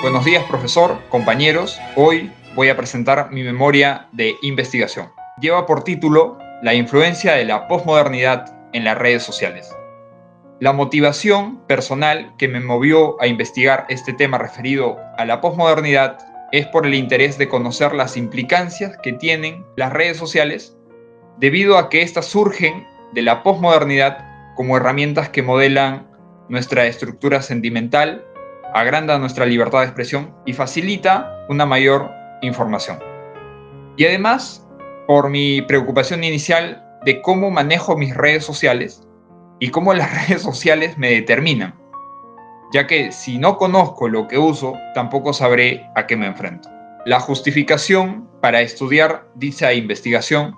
Buenos días, profesor, compañeros. Hoy voy a presentar mi memoria de investigación. Lleva por título La influencia de la posmodernidad en las redes sociales. La motivación personal que me movió a investigar este tema referido a la posmodernidad es por el interés de conocer las implicancias que tienen las redes sociales debido a que éstas surgen de la posmodernidad como herramientas que modelan nuestra estructura sentimental, agranda nuestra libertad de expresión y facilita una mayor información. Y además, por mi preocupación inicial de cómo manejo mis redes sociales y cómo las redes sociales me determinan, ya que si no conozco lo que uso, tampoco sabré a qué me enfrento. La justificación para estudiar dicha investigación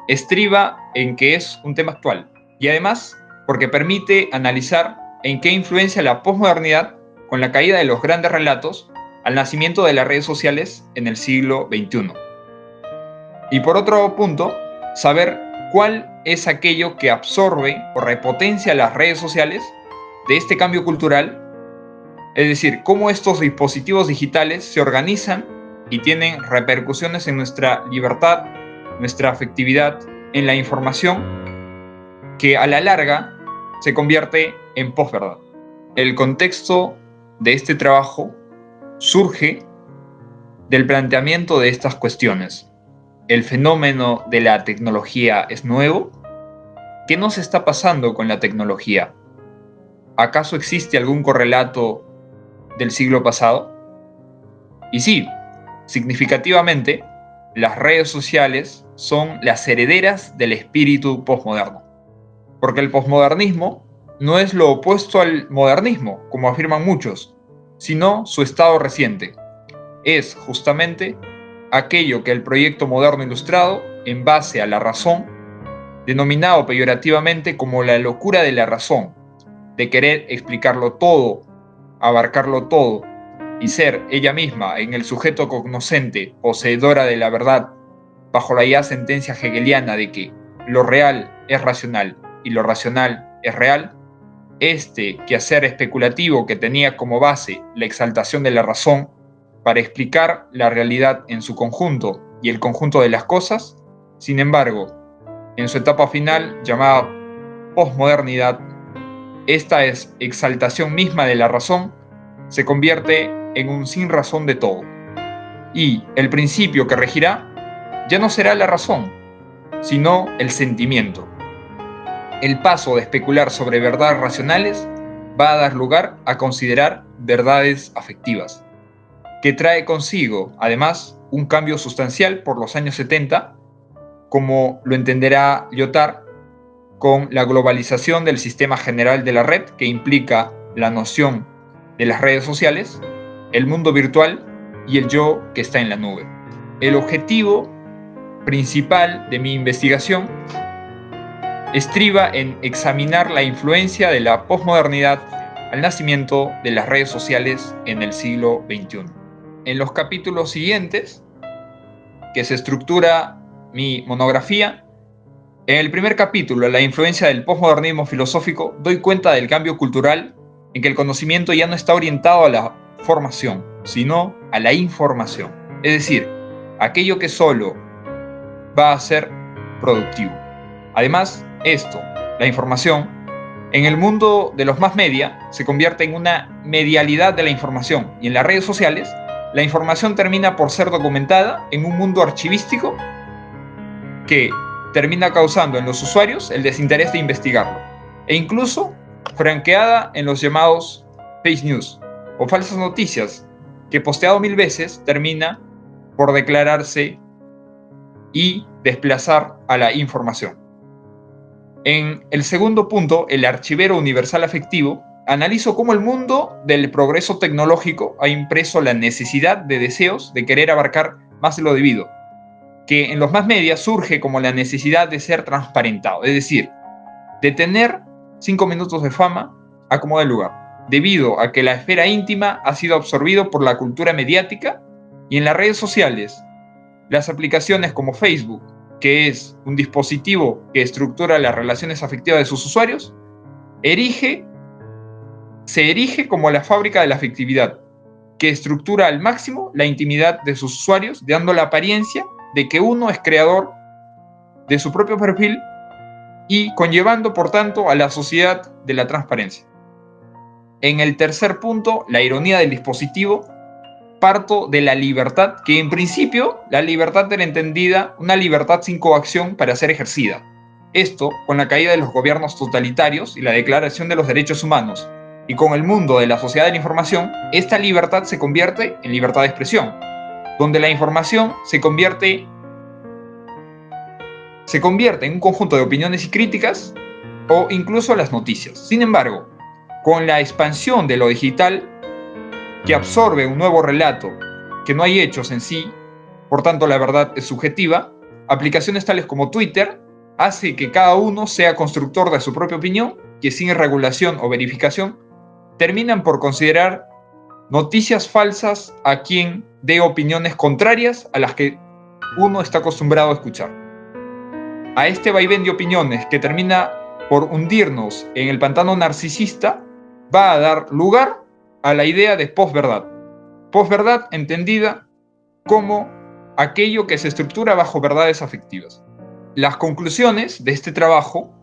estriba en que es un tema actual y además porque permite analizar en qué influencia la posmodernidad con la caída de los grandes relatos al nacimiento de las redes sociales en el siglo XXI. Y por otro punto, saber cuál es aquello que absorbe o repotencia las redes sociales de este cambio cultural, es decir, cómo estos dispositivos digitales se organizan y tienen repercusiones en nuestra libertad, nuestra afectividad, en la información, que a la larga se convierte en posverdad. El contexto de este trabajo surge del planteamiento de estas cuestiones. ¿El fenómeno de la tecnología es nuevo? ¿Qué nos está pasando con la tecnología? ¿Acaso existe algún correlato del siglo pasado? Y sí, significativamente, las redes sociales son las herederas del espíritu posmoderno. Porque el posmodernismo no es lo opuesto al modernismo, como afirman muchos, sino su estado reciente. Es justamente aquello que el proyecto moderno ilustrado, en base a la razón, denominado peyorativamente como la locura de la razón, de querer explicarlo todo, abarcarlo todo, y ser ella misma en el sujeto cognoscente, poseedora de la verdad, bajo la ya sentencia hegeliana de que lo real es racional y lo racional es real, este quehacer especulativo que tenía como base la exaltación de la razón para explicar la realidad en su conjunto y el conjunto de las cosas, sin embargo, en su etapa final llamada posmodernidad, esta exaltación misma de la razón se convierte en un sin razón de todo. Y el principio que regirá ya no será la razón, sino el sentimiento. El paso de especular sobre verdades racionales va a dar lugar a considerar verdades afectivas, que trae consigo, además, un cambio sustancial por los años 70, como lo entenderá Lyotard, con la globalización del sistema general de la red, que implica la noción de las redes sociales, el mundo virtual y el yo que está en la nube. El objetivo principal de mi investigación estriba en examinar la influencia de la posmodernidad al nacimiento de las redes sociales en el siglo XXI. En los capítulos siguientes, que se estructura mi monografía, en el primer capítulo, la influencia del posmodernismo filosófico, doy cuenta del cambio cultural en que el conocimiento ya no está orientado a la formación, sino a la información. Es decir, aquello que solo va a ser productivo. Además, esto, la información, en el mundo de los más media, se convierte en una medialidad de la información. Y en las redes sociales, la información termina por ser documentada en un mundo archivístico que termina causando en los usuarios el desinterés de investigarlo. E incluso franqueada en los llamados fake news o falsas noticias, que posteado 1000 veces termina por declararse y desplazar a la información. En el segundo punto, el archivero universal afectivo, analizo cómo el mundo del progreso tecnológico ha impreso la necesidad de deseos de querer abarcar más de lo debido, que en los más media surge como la necesidad de ser transparentado, es decir, de tener 5 minutos de fama a como de lugar, debido a que la esfera íntima ha sido absorbido por la cultura mediática y en las redes sociales, las aplicaciones como Facebook, que es un dispositivo que estructura las relaciones afectivas de sus usuarios, se erige como la fábrica de la afectividad, que estructura al máximo la intimidad de sus usuarios, dando la apariencia de que uno es creador de su propio perfil y conllevando, por tanto, a la sociedad de la transparencia. En el tercer punto, la ironía del dispositivo, parto de la libertad, que en principio la libertad era entendida una libertad sin coacción para ser ejercida. Esto, con la caída de los gobiernos totalitarios y la Declaración de los Derechos Humanos, y con el mundo de la sociedad de la información, esta libertad se convierte en libertad de expresión, donde la información se convierte en un conjunto de opiniones y críticas o incluso las noticias. Sin embargo, con la expansión de lo digital, que absorbe un nuevo relato, que no hay hechos en sí, por tanto la verdad es subjetiva, aplicaciones tales como Twitter hace que cada uno sea constructor de su propia opinión, que sin regulación o verificación terminan por considerar noticias falsas a quien dé opiniones contrarias a las que uno está acostumbrado a escuchar. A este vaivén de opiniones que termina por hundirnos en el pantano narcisista, va a dar lugar a la idea de posverdad. Posverdad entendida como aquello que se estructura bajo verdades afectivas. Las conclusiones de este trabajo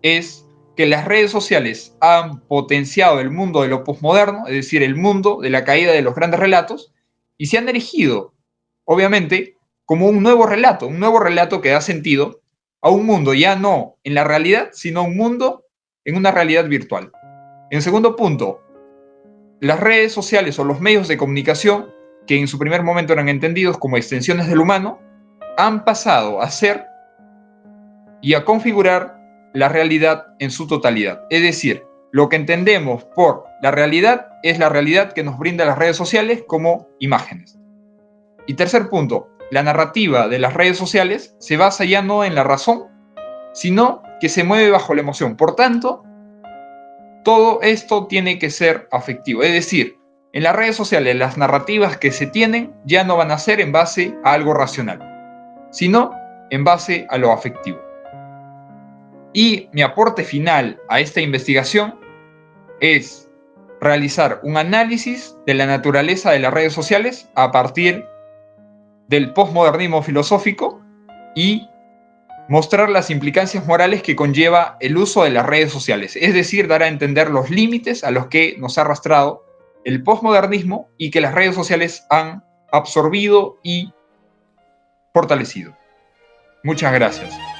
es que las redes sociales han potenciado el mundo de lo posmoderno, es decir, el mundo de la caída de los grandes relatos, y se han erigido, obviamente, como un nuevo relato que da sentido a un mundo ya no en la realidad, sino un mundo en una realidad virtual. En segundo punto, las redes sociales o los medios de comunicación, que en su primer momento eran entendidos como extensiones del humano, han pasado a ser y a configurar la realidad en su totalidad. Es decir, lo que entendemos por la realidad es la realidad que nos brinda las redes sociales como imágenes. Y tercer punto, la narrativa de las redes sociales se basa ya no en la razón, sino que se mueve bajo la emoción. Por tanto, todo esto tiene que ser afectivo. Es decir, en las redes sociales las narrativas que se tienen ya no van a ser en base a algo racional, sino en base a lo afectivo. Y mi aporte final a esta investigación es realizar un análisis de la naturaleza de las redes sociales a partir del posmodernismo filosófico y mostrar las implicancias morales que conlleva el uso de las redes sociales, es decir, dar a entender los límites a los que nos ha arrastrado el posmodernismo y que las redes sociales han absorbido y fortalecido. Muchas gracias.